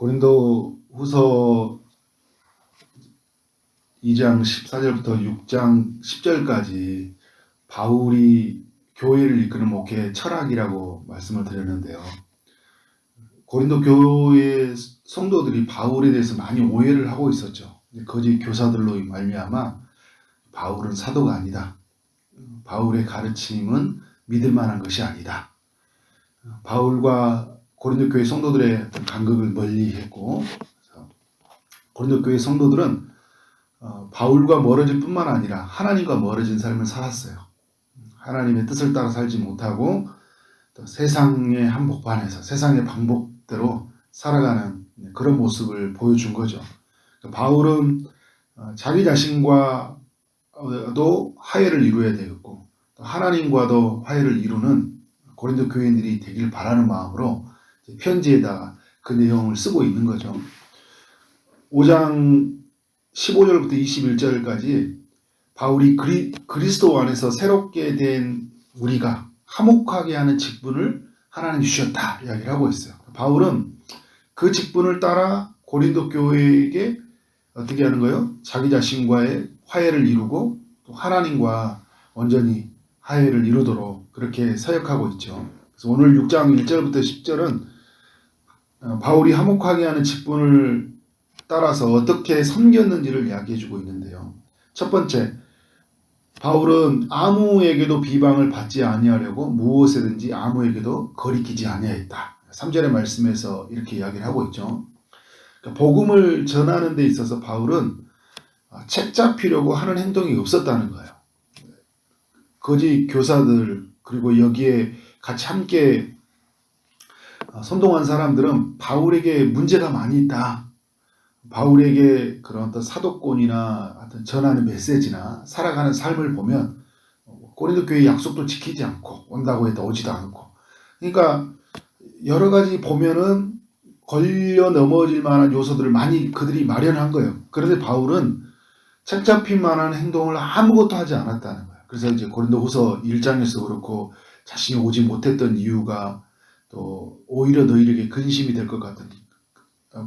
고린도 후서 2장 14절부터 6장 10절까지 바울이 교회를 이끄는 목회의 철학이라고 말씀을 드렸는데요. 고린도 교회 성도들이 바울에 대해서 많이 오해를 하고 있었죠. 거짓 교사들로 말미암아 바울은 사도가 아니다. 바울의 가르침은 믿을 만한 것이 아니다. 바울과 고린도 교회 성도들의 간극을 멀리했고, 고린도 교회 성도들은 바울과 멀어질 뿐만 아니라 하나님과 멀어진 삶을 살았어요. 하나님의 뜻을 따라 살지 못하고 또 세상의 한복판에서 세상의 방법대로 살아가는 그런 모습을 보여준 거죠. 바울은 자기 자신과도 화해를 이루어야 되겠고 하나님과도 화해를 이루는 고린도 교인들이 되길 바라는 마음으로 편지에다가 그 내용을 쓰고 있는 거죠. 5장 15절부터 21절까지 바울이 그리스도 안에서 새롭게 된 우리가 화목하게 하는 직분을 하나님 주셨다 이야기를 하고 있어요. 바울은 그 직분을 따라 고린도 교회에게 어떻게 하는 거예요? 자기 자신과의 화해를 이루고 또 하나님과 온전히 화해를 이루도록 그렇게 사역하고 있죠. 그래서 오늘 6장 1절부터 10절은 바울이 화목하게 하는 직분을 따라서 어떻게 섬겼는지를 이야기해주고 있는데요. 첫 번째, 바울은 아무에게도 비방을 받지 아니하려고 무엇에든지 아무에게도 거리끼지 아니하였다. 3절의 말씀에서 이렇게 이야기를 하고 있죠. 그러니까 복음을 전하는 데 있어서 바울은 책 잡히려고 하는 행동이 없었다는 거예요. 거짓 교사들 그리고 여기에 같이 함께 선동한 사람들은 바울에게 문제가 많이 있다. 바울에게 그런 어떤 사도권이나 어떤 전하는 메시지나 살아가는 삶을 보면 고린도 교회 약속도 지키지 않고 온다고 해도 오지도 않고 그러니까 여러 가지 보면은 걸려 넘어질 만한 요소들을 많이 그들이 마련한 거예요. 그런데 바울은 책 잡힌 만한 행동을 아무것도 하지 않았다는 거예요. 그래서 이제 고린도 후서 1장에서 그렇고 자신이 오지 못했던 이유가 또 오히려 너희에게 근심이 될 것 같은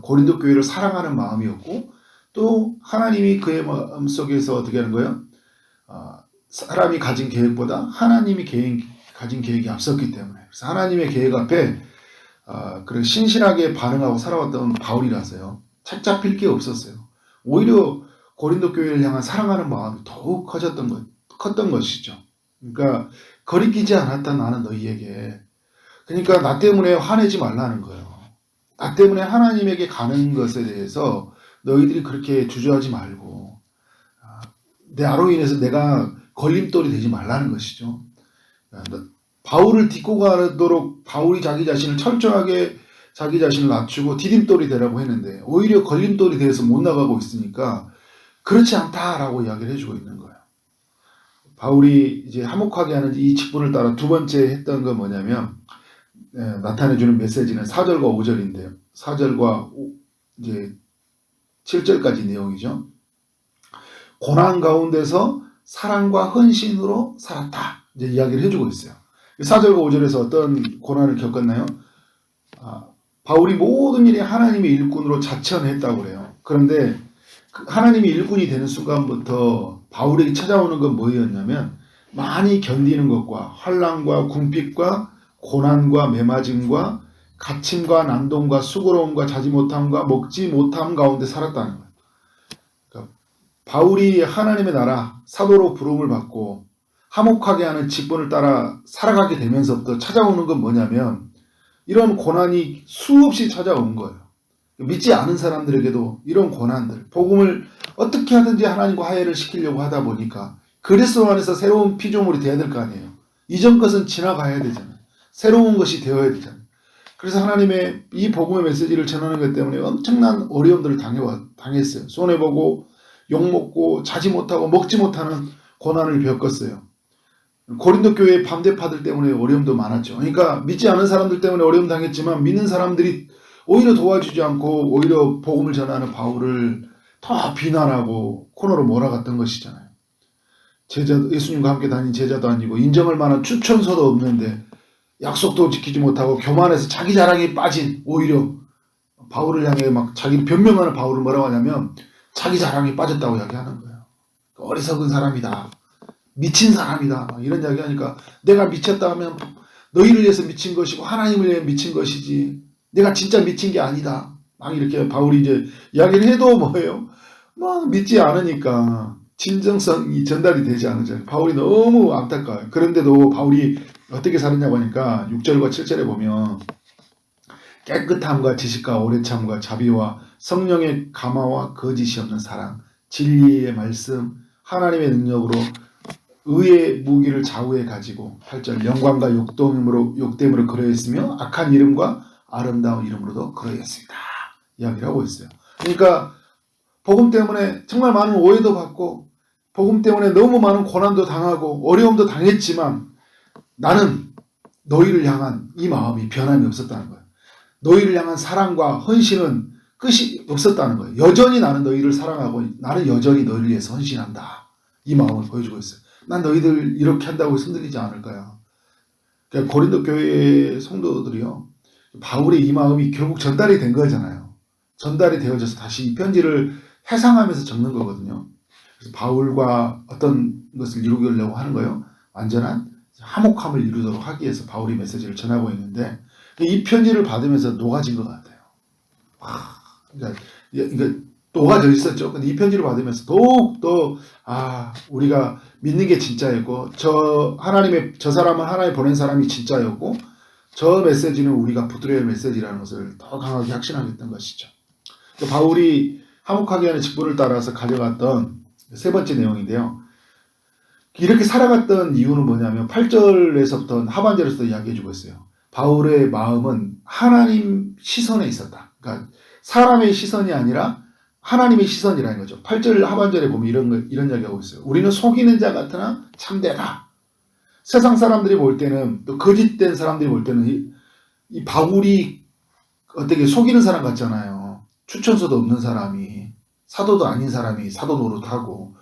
고린도 교회를 사랑하는 마음이었고 또 하나님이 그의 마음속에서 어떻게 하는 거예요? 사람이 가진 계획보다 하나님이 가진 계획이 앞섰기 때문에 그래서 하나님의 계획 앞에 그런 신실하게 반응하고 살아왔던 바울이라서요. 책 잡힐 게 없었어요. 오히려 고린도 교회를 향한 사랑하는 마음이 더욱 컸던 것이죠. 그러니까 거리끼지 않았다 나는 너희에게. 그러니까 나 때문에 화내지 말라는 거예요. 나 때문에 하나님에게 가는 것에 대해서 너희들이 그렇게 주저하지 말고 나로 인해서 내가 걸림돌이 되지 말라는 것이죠. 바울을 딛고 가도록 바울이 자기 자신을 철저하게 자기 자신을 낮추고 디딤돌이 되라고 했는데 오히려 걸림돌이 되어서 못 나가고 있으니까 그렇지 않다라고 이야기를 해주고 있는 거예요. 바울이 이제 화목하게 하는 이 직분을 따라 두 번째 했던 건 뭐냐면 나타내주는 메시지는 4절과 5절인데요. 4절과 이제 7절까지 내용이죠. 고난 가운데서 사랑과 헌신으로 살았다. 이제 이야기를 해주고 있어요. 4절과 5절에서 어떤 고난을 겪었나요? 바울이 모든 일에 하나님의 일꾼으로 자천했다고 그래요. 그런데 하나님이 일꾼이 되는 순간부터 바울에게 찾아오는 건 뭐였냐면 많이 견디는 것과 환난과 궁핍과 고난과 매맞음과 갇힘과 난동과 수고로움과 자지 못함과 먹지 못함 가운데 살았다는 거예요. 그러니까 바울이 하나님의 나라 사도로 부름을 받고 화목하게 하는 직분을 따라 살아가게 되면서부터 찾아오는 건 뭐냐면 이런 고난이 수없이 찾아온 거예요. 믿지 않은 사람들에게도 이런 고난들, 복음을 어떻게 하든지 하나님과 화해를 시키려고 하다 보니까 그리스도 안에서 새로운 피조물이 되어야 될 거 아니에요. 이전 것은 지나가야 되잖아요. 새로운 것이 되어야 되잖아요. 그래서 하나님의 이 복음의 메시지를 전하는 것 때문에 엄청난 어려움들을 당했어요. 손해보고 욕먹고 자지 못하고 먹지 못하는 고난을 겪었어요. 고린도 교회의 반대파들 때문에 어려움도 많았죠. 그러니까 믿지 않은 사람들 때문에 어려움 당했지만 믿는 사람들이 오히려 도와주지 않고 오히려 복음을 전하는 바울을 더 비난하고 코너로 몰아갔던 것이잖아요. 예수님과 함께 다닌 제자도 아니고 인정할 만한 추천서도 없는데 약속도 지키지 못하고 교만해서 자기 자랑에 빠진 오히려 바울을 향해 막 자기를 변명하는 바울을 뭐라고 하냐면 자기 자랑에 빠졌다고 이야기하는 거예요. 어리석은 사람이다. 미친 사람이다. 이런 이야기 하니까 내가 미쳤다 하면 너희를 위해서 미친 것이고 하나님을 위해 미친 것이지. 내가 진짜 미친 게 아니다. 막 이렇게 바울이 이제 이야기를 해도 뭐예요? 막 믿지 않으니까 진정성이 전달이 되지 않으죠. 바울이 너무 안타까워요. 그런데도 바울이 어떻게 살았냐고 하니까 6절과 7절에 보면 깨끗함과 지식과 오래참과 자비와 성령의 감화와 거짓이 없는 사랑, 진리의 말씀, 하나님의 능력으로 의의 무기를 좌우에 가지고 8절 영광과 욕됨으로 그러했으며 악한 이름과 아름다운 이름으로도 그러했습니다. 이야기를 하고 있어요. 그러니까 복음 때문에 정말 많은 오해도 받고 복음 때문에 너무 많은 고난도 당하고 어려움도 당했지만 나는 너희를 향한 이 마음이 변함이 없었다는 거예요. 너희를 향한 사랑과 헌신은 끝이 없었다는 거예요. 여전히 나는 너희를 사랑하고 나는 여전히 너희를 위해서 헌신한다. 이 마음을 보여주고 있어요. 난 너희들 이렇게 한다고 흔들리지 않을 거야. 그러니까 고린도 교회의 성도들이요. 바울의 이 마음이 결국 전달이 된 거잖아요. 전달이 되어져서 다시 이 편지를 해상하면서 적는 거거든요. 그래서 바울과 어떤 것을 이루려고 하는 거예요. 완전한 화목함을 이루도록 하기 위해서 바울이 메시지를 전하고 있는데 이 편지를 받으면서 녹아진 것 같아요. 그러니까 녹아져 있었죠. 근데 이 편지를 받으면서 더욱더 우리가 믿는 게 진짜였고 저 사람은 하나님 보낸 사람이 진짜였고 저 메시지는 우리가 붙들어야 할 메시지라는 것을 더 강하게 확신하게 됐던 것이죠. 바울이 화목하게 하는 직분을 따라서 가져갔던 세 번째 내용인데요. 이렇게 살아갔던 이유는 뭐냐면 8절에서부터 하반절에서도 이야기해주고 있어요. 바울의 마음은 하나님 시선에 있었다. 그러니까 사람의 시선이 아니라 하나님의 시선이라는 거죠. 8절 하반절에 보면 이런 이야기하고 있어요. 우리는 속이는 자 같으나 참되다. 세상 사람들이 볼 때는 또 거짓된 사람들이 볼 때는 이 바울이 어떻게 속이는 사람 같잖아요. 추천서도 없는 사람이 사도도 아닌 사람이 사도 노릇하고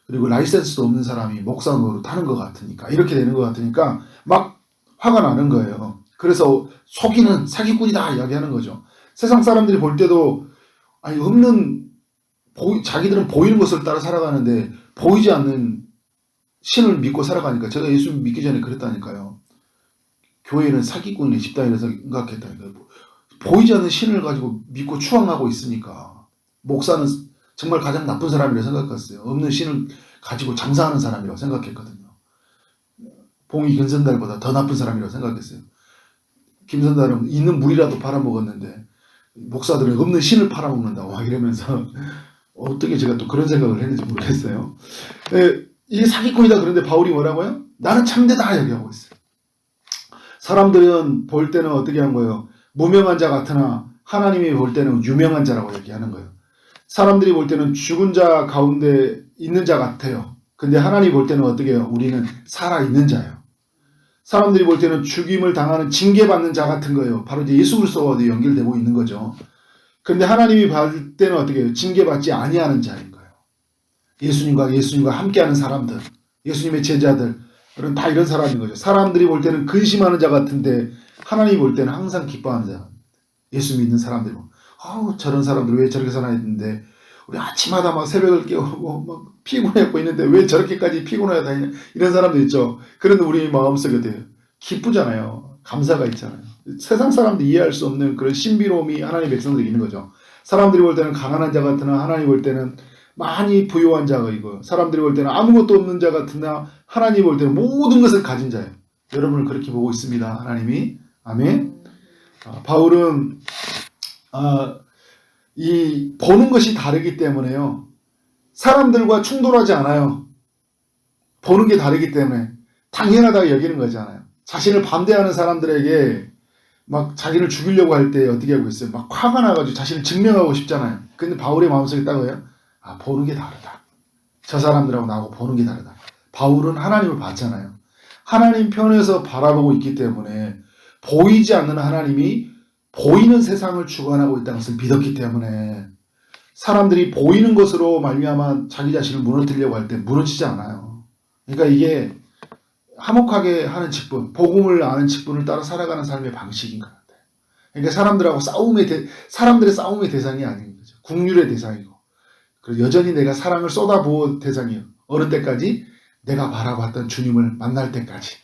그리고 라이센스도 없는 사람이 목사 노릇하는 것 같으니까 이렇게 되는 것 같으니까 막 화가 나는 거예요. 그래서 속이는 사기꾼이다 이야기하는 거죠. 세상 사람들이 볼 때도 자기들은 보이는 것을 따라 살아가는데 보이지 않는 신을 믿고 살아가니까 제가 예수 믿기 전에 그랬다니까요. 교회는 사기꾼의 집단이라고 생각했다니까요. 보이지 않는 신을 가지고 믿고 추앙하고 있으니까 목사는 정말 가장 나쁜 사람이라고 생각했어요. 없는 신을 가지고 장사하는 사람이라고 생각했거든요. 봉이 김선달보다 더 나쁜 사람이라고 생각했어요. 김선달은 있는 물이라도 팔아먹었는데 목사들은 없는 신을 팔아먹는다고 막 이러면서 어떻게 제가 또 그런 생각을 했는지 모르겠어요. 이게 사기꾼이다 그런데 바울이 뭐라고요? 나는 참되다 얘기하고 있어요. 사람들은 볼 때는 어떻게 한 거예요? 무명한 자 같으나 하나님이 볼 때는 유명한 자라고 얘기하는 거예요. 사람들이 볼 때는 죽은 자 가운데 있는 자 같아요. 근데 하나님이 볼 때는 어떻게 해요? 우리는 살아있는 자예요. 사람들이 볼 때는 죽임을 당하는 징계받는 자 같은 거예요. 바로 이제 예수 그리스도와도 연결되고 있는 거죠. 근데 하나님이 볼 때는 어떻게 해요? 징계받지 아니하는 자인 거예요. 예수님과 함께하는 사람들, 예수님의 제자들, 다 이런 사람인 거죠. 사람들이 볼 때는 근심하는 자 같은데 하나님이 볼 때는 항상 기뻐하는 자. 예수 믿는 사람들이 저런 사람들 왜 저렇게 살아야 되는데 우리 아침마다 막 새벽을 깨우고 막 피곤해갖고 있는데 왜 저렇게까지 피곤해야 다니냐 이런 사람들 있죠. 그런데 우리 마음속에 어때요? 기쁘잖아요. 감사가 있잖아요. 세상 사람들 이해할 수 없는 그런 신비로움이 하나님의 백성들이 있는 거죠. 사람들이 볼 때는 가난한 자 같으나 하나님 볼 때는 많이 부유한 자가 이거. 사람들이 볼 때는 아무것도 없는 자 같으나 하나님 볼 때는 모든 것을 가진 자예요. 여러분을 그렇게 보고 있습니다. 하나님이. 아멘. 바울은 이 보는 것이 다르기 때문에요. 사람들과 충돌하지 않아요. 보는 게 다르기 때문에 당연하다고 여기는 거잖아요. 자신을 반대하는 사람들에게 막 자기를 죽이려고 할 때 어떻게 하고 있어요? 막 화가 나가지고 자신을 증명하고 싶잖아요. 근데 바울의 마음속에 딱 뭐예요? 보는 게 다르다. 저 사람들하고 나하고 보는 게 다르다. 바울은 하나님을 봤잖아요. 하나님 편에서 바라보고 있기 때문에 보이지 않는 하나님이 보이는 세상을 주관하고 있다는 것을 믿었기 때문에 사람들이 보이는 것으로 말미암아 자기 자신을 무너뜨리려고 할 때 무너지지 않아요. 그러니까 이게 화목하게 하는 직분, 복음을 아는 직분을 따라 살아가는 삶의 방식인 것 같아요. 그러니까 사람들의 싸움의 대상이 아닌 거죠. 국률의 대상이고. 그리고 여전히 내가 사랑을 쏟아부어 대상이에요. 어느 때까지? 내가 바라봤던 주님을 만날 때까지.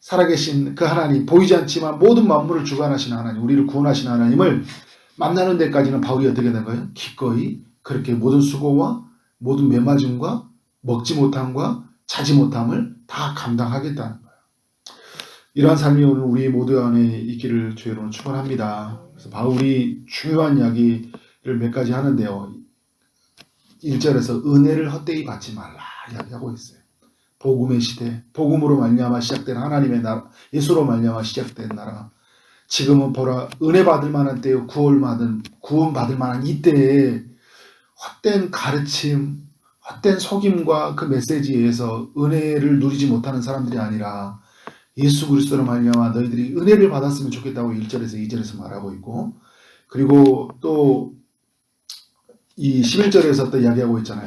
살아계신 그 하나님, 보이지 않지만 모든 만물을 주관하시는 하나님, 우리를 구원하시는 하나님을 만나는 데까지는 바울이 어떻게 된 거예요? 기꺼이 그렇게 모든 수고와 모든 매맞음과 먹지 못함과 자지 못함을 다 감당하겠다는 거예요. 이러한 삶이 오늘 우리 모두 안에 있기를 주의 이름으로 축원합니다. 그래서 바울이 중요한 이야기를 몇 가지 하는데요. 1절에서 은혜를 헛되이 받지 말라 이야기하고 있어요. 복음의 시대, 복음으로 말미암아 시작된 하나님의 나라, 예수로 말미암아 시작된 나라. 지금은 보라 은혜 받을 만한 때요, 구원 받을 만한 이때에 헛된 가르침, 헛된 속임과 그 메시지에 의해서 은혜를 누리지 못하는 사람들이 아니라 예수 그리스도로 말미암아 너희들이 은혜를 받았으면 좋겠다고 1절에서 2절에서 말하고 있고, 그리고 또 이 11절에서 또 이야기하고 있잖아요.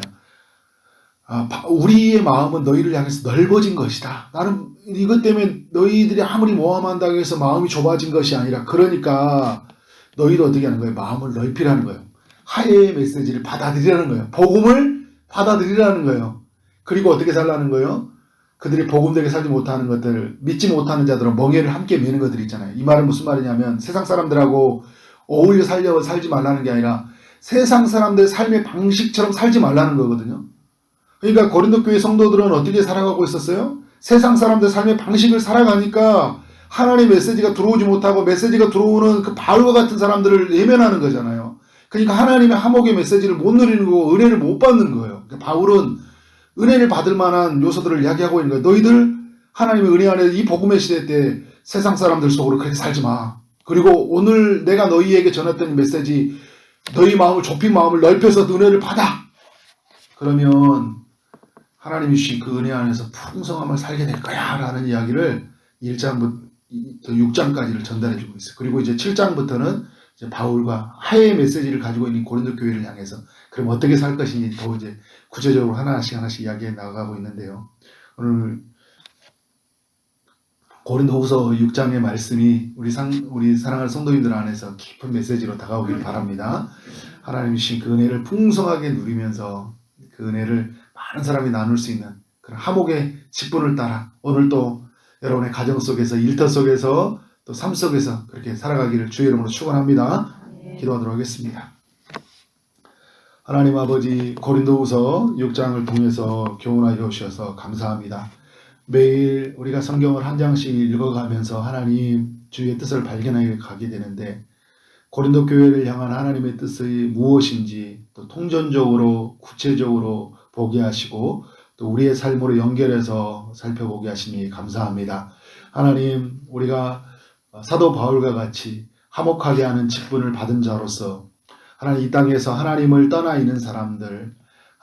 우리의 마음은 너희를 향해서 넓어진 것이다. 나는 이것 때문에 너희들이 아무리 모함한다고 해서 마음이 좁아진 것이 아니라, 그러니까 너희도 어떻게 하는 거예요? 마음을 넓히라는 거예요. 하나의 메시지를 받아들이라는 거예요. 복음을 받아들이라는 거예요. 그리고 어떻게 살라는 거예요? 그들이 복음되게 살지 못하는 것들, 믿지 못하는 자들은 멍에를 함께 매는 것들이 있잖아요. 이 말은 무슨 말이냐면 세상 사람들하고 어울려 살지 말라는 게 아니라 세상 사람들의 삶의 방식처럼 살지 말라는 거거든요. 그러니까 고린도 교회 성도들은 어떻게 살아가고 있었어요? 세상 사람들 삶의 방식을 살아가니까 하나님의 메시지가 들어오지 못하고, 메시지가 들어오는 그 바울과 같은 사람들을 예면하는 거잖아요. 그러니까 하나님의 화목의 메시지를 못 누리는 거고 은혜를 못 받는 거예요. 그러니까 바울은 은혜를 받을 만한 요소들을 이야기하고 있는 거예요. 너희들 하나님의 은혜 안에 이 복음의 시대 때 세상 사람들 속으로 그렇게 살지 마. 그리고 오늘 내가 너희에게 전했던 메시지, 너희 마음을 좁힌 마음을 넓혀서 은혜를 받아. 그러면 하나님이 주신 그 은혜 안에서 풍성함을 살게 될 거야 라는 이야기를 1장부터 6장까지를 전달해주고 있어요. 그리고 이제 7장부터는 이제 바울과 하나의 메시지를 가지고 있는 고린도 교회를 향해서 그럼 어떻게 살 것인지 더 이제 구체적으로 하나씩 이야기해 나가고 있는데요. 오늘 고린도후서 6장의 말씀이 우리 사랑하는 성도님들 안에서 깊은 메시지로 다가오길 바랍니다. 하나님이 주신 그 은혜를 풍성하게 누리면서 그 은혜를 많은 사람이 나눌 수 있는 그런 화목의 직분을 따라 오늘 또 여러분의 가정 속에서, 일터 속에서, 또 삶 속에서 그렇게 살아가기를 주의 이름으로 축원합니다. 기도하도록 하겠습니다. 하나님 아버지, 고린도후서 6장을 통해서 교훈하여 주셔서 감사합니다. 매일 우리가 성경을 한 장씩 읽어가면서 하나님 주의 뜻을 발견하게 가게 되는데, 고린도 교회를 향한 하나님의 뜻이 무엇인지 또 통전적으로 구체적으로 보게 하시고 또 우리의 삶으로 연결해서 살펴보게 하시니 감사합니다. 하나님, 우리가 사도 바울과 같이 화목하게 하는 직분을 받은 자로서 하나님 이 땅에서 하나님을 떠나 있는 사람들,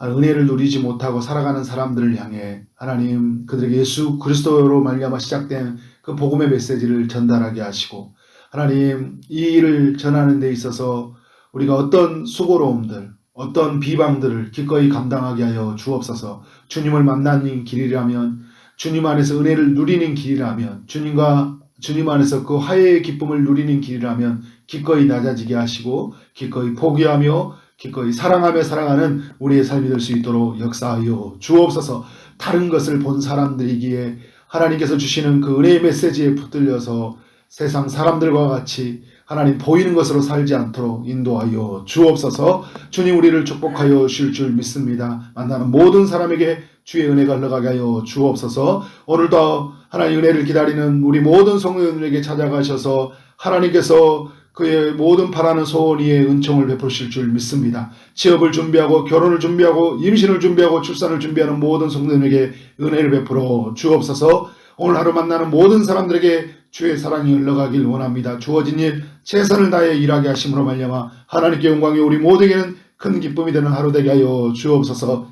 은혜를 누리지 못하고 살아가는 사람들을 향해 하나님 그들에게 예수 그리스도로 말미암아 시작된 그 복음의 메시지를 전달하게 하시고, 하나님 이 일을 전하는 데 있어서 우리가 어떤 수고로움들, 어떤 비방들을 기꺼이 감당하게 하여 주옵소서. 주님을 만나는 길이라면, 주님 안에서 은혜를 누리는 길이라면, 주님 안에서 그 화해의 기쁨을 누리는 길이라면 기꺼이 낮아지게 하시고 기꺼이 포기하며 기꺼이 사랑하며 살아가는 우리의 삶이 될 수 있도록 역사하여 주옵소서. 다른 것을 본 사람들이기에 하나님께서 주시는 그 은혜의 메시지에 붙들려서 세상 사람들과 같이 하나님 보이는 것으로 살지 않도록 인도하여 주옵소서. 주님 우리를 축복하여 주실 줄 믿습니다. 만나는 모든 사람에게 주의 은혜가 흘러가게 하여 주옵소서. 오늘도 하나님 은혜를 기다리는 우리 모든 성도님들에게 찾아가셔서 하나님께서 그의 모든 바라는 소원 위에 은총을 베푸실 줄 믿습니다. 취업을 준비하고 결혼을 준비하고 임신을 준비하고 출산을 준비하는 모든 성도님에게 은혜를 베풀어 주옵소서. 오늘 하루 만나는 모든 사람들에게 주의 사랑이 흘러가길 원합니다. 주어진 일 최선을 다해 일하게 하심으로 말미암아 하나님께 영광이 우리 모두에게는 큰 기쁨이 되는 하루 되게 하여 주옵소서.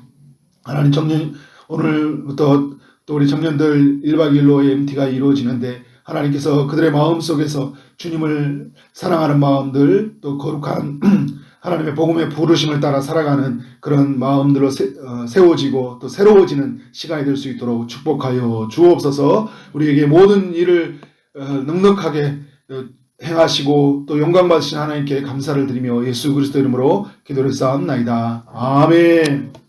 하나님 오늘부터 또 우리 청년들 1박 2일로 MT가 이루어지는데 하나님께서 그들의 마음 속에서 주님을 사랑하는 마음들, 또 거룩한 하나님의 복음의 부르심을 따라 살아가는 그런 마음들로 세워지고 또 새로워지는 시간이 될 수 있도록 축복하여 주옵소서. 우리에게 모든 일을 넉넉하게 행하시고 또 영광 받으신 하나님께 감사를 드리며 예수 그리스도 이름으로 기도를 쌓옵나이다. 아멘.